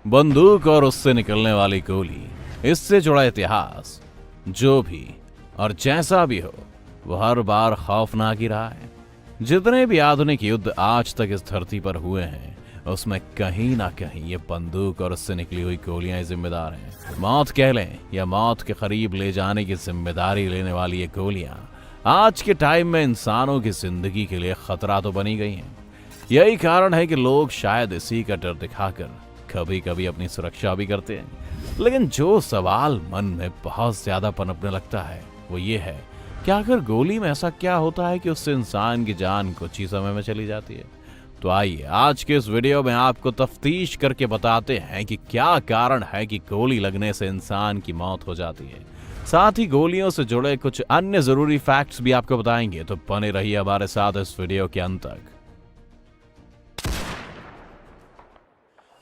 बंदूक और उससे निकलने वाली गोली, इससे जुड़ा इतिहास जो भी और जैसा भी हो वो हर बार खौफनाक ही रहा है। जितने भी आधुनिक युद्ध आज तक इस धरती पर हुए हैं उसमें कहीं ना कहीं ये बंदूक और उससे निकली हुई गोलियां जिम्मेदार हैं। मौत कह लें या मौत के करीब ले जाने की जिम्मेदारी लेने वाली ये गोलियां आज के टाइम में इंसानों की जिंदगी के लिए खतरा तो बनी गई हैं। यही कारण है कि लोग शायद इसी का डर दिखाकर कभी कभी अपनी सुरक्षा भी करते हैं। लेकिन जो सवाल मन में बहुत ज्यादा पनपने लगता है वो ये है कि आखिर गोली में ऐसा क्या होता है कि उससे इंसान की जान कुछ ही समय में चली जाती है। तो आइए आज के इस वीडियो में आपको तफ्तीश करके बताते हैं कि क्या कारण है कि गोली लगने से इंसान की मौत हो जाती है। साथ ही गोलियों से जुड़े कुछ अन्य जरूरी फैक्ट्स भी आपको बताएंगे, तो बने रहिए हमारे साथ इस वीडियो के अंत तक।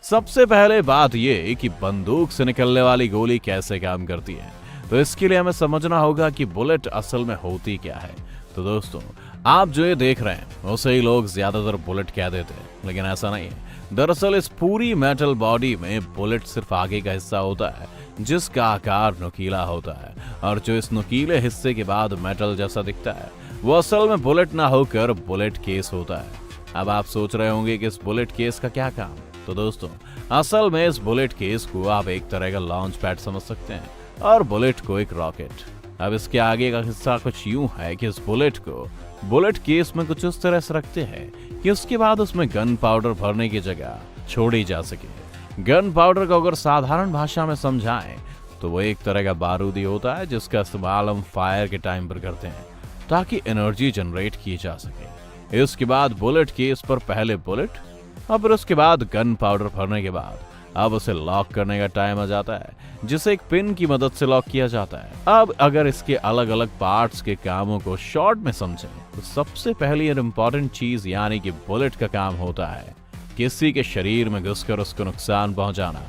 सबसे पहले बात यह कि बंदूक से निकलने वाली गोली कैसे काम करती है, तो इसके लिए हमें समझना होगा कि बुलेट असल में होती क्या है। तो दोस्तों, आप जो ये देख रहे हैं उसे ही लोग ज्यादातर बुलेट कह देते हैं, लेकिन ऐसा नहीं है। दरअसल इस पूरी मेटल बॉडी में बुलेट सिर्फ आगे का हिस्सा होता है जिसका आकार नुकीला होता है, और जो इस नुकीले हिस्से के बाद मेटल जैसा दिखता है वो असल में बुलेट ना होकर बुलेट केस होता है। अब आप सोच रहे होंगे कि इस बुलेट केस का क्या काम। तो दोस्तों, असल में इस बुलेट केस को आप एक तरह का लॉन्च पैड समझ सकते हैं और बुलेट को एक रॉकेट। अब इसके आगे का हिस्सा कुछ यूं है कि इस बुलेट को बुलेट केस में कुछ उस तरह से रखते हैं कि उसके बाद उसमें गन पाउडर भरने की जगह छोड़ी जा सके। गन पाउडर को अगर साधारण भाषा में समझाएं तो वो एक तरह का बारूद ही होता है जिसका इस्तेमाल हम फायर के टाइम पर करते हैं ताकि एनर्जी जनरेट की जा सके। इसके बाद बुलेट केस पर पहले बुलेट और फिर उसके बाद गन पाउडर भरने के बाद अब उसे लॉक करने का टाइम आ जाता है जिसे एक पिन की मदद से लॉक किया जाता है। अब अगर इसके अलग अलग पार्ट्स के कामों को शॉर्ट में समझें तो सबसे पहली और इम्पोर्टेंट चीज यानी कि बुलेट का काम होता है किसी के शरीर में घुसकर उसको नुकसान पहुंचाना।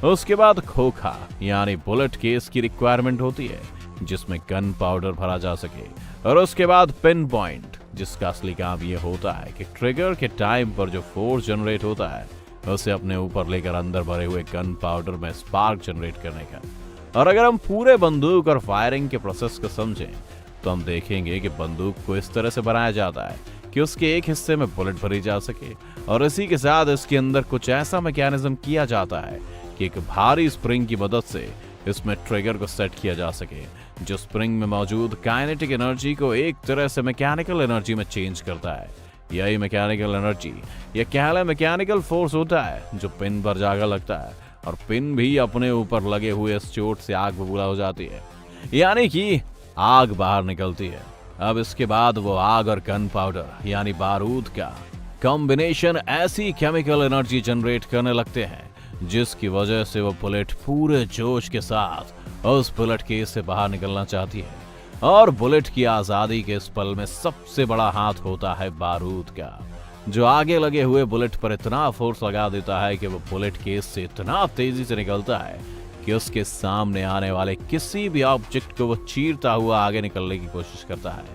उसके बाद खोखा यानी बुलेट केस की रिक्वायरमेंट होती है जिसमें गन पाउडर भरा जा सके, और उसके बाद पिन पॉइंट जिसका असली काम यह होता है कि ट्रिगर के टाइम पर जो फोर्स जनरेट होता है उसे अपने ऊपर लेकर अंदर भरे हुए गन पाउडर में स्पार्क जनरेट करने का। और अगर हम पूरे बंदूक और फायरिंग के प्रोसेस को समझें तो हम देखेंगे कि बंदूक को इस तरह से बनाया जाता है कि उसके एक हिस्से में बुलेट भरी जा सके, और इसी के साथ इसके अंदर कुछ ऐसा मैकेनिज्म किया जाता है कि एक भारी स्प्रिंग की मदद से इसमें ट्रिगर को सेट किया जा सके, जो स्प्रिंग में मौजूद काइनेटिक एनर्जी को एक तरह से मैकेनिकल एनर्जी में चेंज करता है। यही मैकेनिकल एनर्जी या कह लें मैकेनिकल फोर्स होता है जो पिन पर जाकर लगता है, और पिन भी अपने ऊपर लगे हुए इस चोट से आग बबूला हो जाती है, यानी कि आग बाहर निकलती है। अब इसके बाद वो आग और गन पाउडर यानी बारूद का कॉम्बिनेशन ऐसी केमिकल एनर्जी जनरेट करने लगते हैं जिसकी वजह से वो बुलेट पूरे जोश के साथ उस बुलेट केस से बाहर निकलना चाहती है। और बुलेट की आजादी के इस पल में सबसे बड़ा हाथ होता है बारूद का, जो आगे लगे हुए बुलेट पर इतना फोर्स लगा देता है कि वो बुलेट केस से इतना तेजी से निकलता है कि उसके सामने आने वाले किसी भी ऑब्जेक्ट को वो चीरता हुआ आगे निकलने की कोशिश करता है।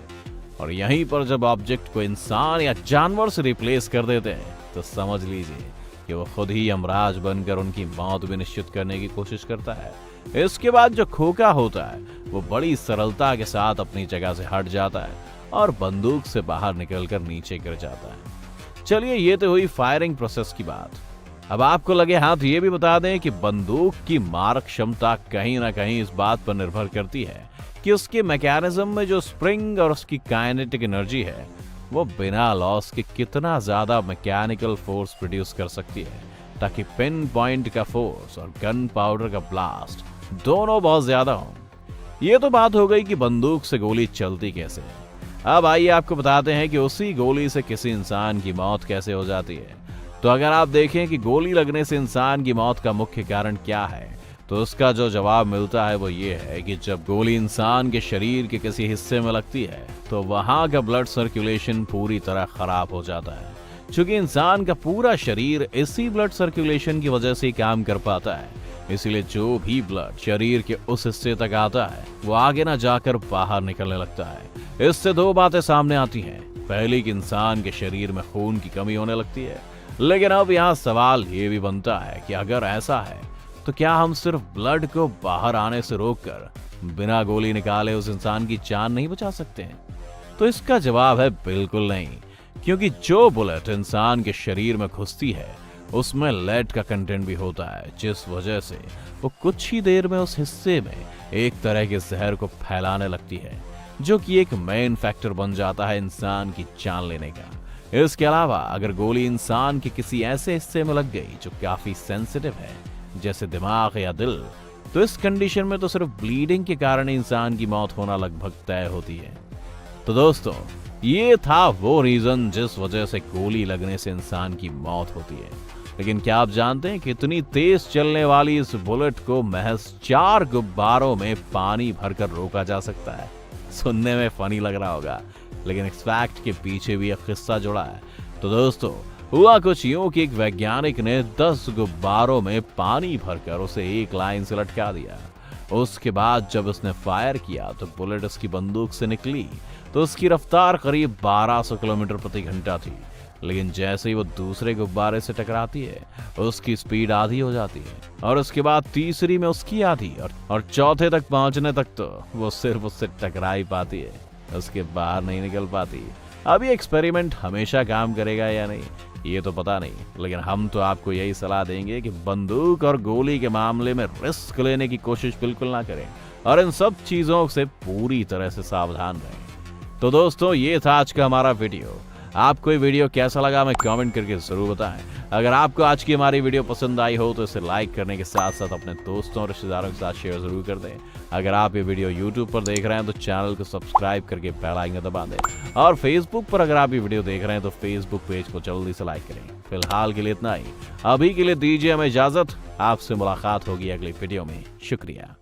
और यहीं पर जब ऑब्जेक्ट को इंसान या जानवर से रिप्लेस कर देते हैं तो समझ लीजिए कि वो खुद ही यमराज बनकर उनकी मौत भी निश्चित करने की कोशिश करता है। इसके बाद जो खोखा होता है वो बड़ी सरलता के साथ अपनी जगह से हट जाता है और बंदूक से बाहर निकलकर नीचे गिर जाता है। चलिए, ये तो हुई फायरिंग प्रोसेस की बात। अब आपको लगे हाथ ये भी बता दें कि बंदूक की मार क्षमता कहीं ना कहीं इस बात पर निर्भर करती है कि उसके मैकेनिज्म में जो स्प्रिंग और उसकी काइनेटिक एनर्जी है वो बिना लॉस के कितना ज्यादा मैकेनिकल फोर्स प्रोड्यूस कर सकती है ताकि पिन पॉइंट का फोर्स और गन पाउडर का ब्लास्ट दोनों बहुत ज्यादा हों। ये तो बात हो गई कि बंदूक से गोली चलती कैसे है। अब आइए आपको बताते हैं कि उसी गोली से किसी इंसान की मौत कैसे हो जाती है। तो अगर आप देखें कि गोली लगने से इंसान की मौत का मुख्य कारण क्या है, तो उसका जो जवाब मिलता है वो ये है कि जब गोली इंसान के शरीर के किसी हिस्से में लगती है तो वहां का ब्लड सर्कुलेशन पूरी तरह खराब हो जाता है। चूंकि इंसान का पूरा शरीर इसी ब्लड सर्कुलेशन की वजह से काम कर पाता है, इसलिए जो भी ब्लड शरीर के उस हिस्से तक आता है वो आगे ना जाकर बाहर निकलने लगता है। इससे दो बातें सामने आती हैं। पहली कि इंसान के शरीर में खून की कमी होने लगती है, लेकिन अब यहाँ सवाल ये भी बनता है कि अगर ऐसा है तो क्या हम सिर्फ ब्लड को बाहर आने से रोककर बिना गोली निकाले उस इंसान की जान नहीं बचा सकते हैं? तो इसका जवाब है बिल्कुल नहीं, क्योंकि जो बुलेट इंसान के शरीर में घुसती है उसमें लेड का कंटेंट भी होता है, जिस वजह से वो कुछ ही देर में उस हिस्से में एक तरह के जहर को फैलाने लगती है, जो कि एक मेन फैक्टर बन जाता है इंसान की जान लेने का। इसके अलावा अगर गोली इंसान के किसी ऐसे हिस्से में लग गई जो काफी सेंसिटिव है, जैसे दिमाग या दिल, तो इस कंडीशन में तो सिर्फ ब्लीडिंग के कारण इंसान की मौत होना लगभग तय होती है। तो दोस्तों, ये था वो रीजन जिस वजह से गोली लगने से इंसान की मौत होती है। लेकिन क्या आप जानते हैं कि इतनी तेज चलने वाली इस बुलेट को महज 4 गुब्बारों में पानी भरकर रोका जा सकता है? सुनने में फनी लग रहा होगा, लेकिन इस फैक्ट के पीछे भी एक किस्सा जुड़ा है। तो दोस्तों, हुआ कुछ यूं कि एक वैज्ञानिक ने 10 गुब्बारों में पानी भरकर उसे एक लाइन से लटका दिया। उसके बाद जब उसने फायर किया तो बुलेट उसकी बंदूक से निकली तो उसकी रफ्तार करीब 1200 किलोमीटर प्रति घंटा थी। लेकिन जैसे ही वो दूसरे गुब्बारे से टकराती है, उसकी स्पीड आधी हो जाती है, और उसके बाद तीसरी में उसकी आधी, और चौथे तक पहुंचने तक तो वो सिर्फ उससे टकरा ही पाती है, उसके बाहर नहीं निकल पाती। अब ये एक्सपेरिमेंट हमेशा काम करेगा या नहीं, ये तो पता नहीं, लेकिन हम तो आपको यही सलाह देंगे कि बंदूक और गोली के मामले में रिस्क लेने की कोशिश बिल्कुल ना करें, और इन सब चीजों से पूरी तरह से सावधान रहें। तो दोस्तों, ये था आज का हमारा वीडियो। आपको ये वीडियो कैसा लगा हमें कमेंट करके जरूर बताएं। अगर आपको आज की हमारी वीडियो पसंद आई हो तो इसे लाइक करने के साथ साथ अपने दोस्तों और रिश्तेदारों के साथ शेयर जरूर कर दें। अगर आप ये वीडियो YouTube पर देख रहे हैं तो चैनल को सब्सक्राइब करके बेल आइकन दबा दें, और Facebook पर अगर आप ये वीडियो देख रहे हैं तो Facebook पेज को जल्दी से लाइक करें। फिलहाल के लिए इतना ही, अभी के लिए दीजिए हमें इजाजत। आपसे मुलाकात होगी अगली वीडियो में। शुक्रिया।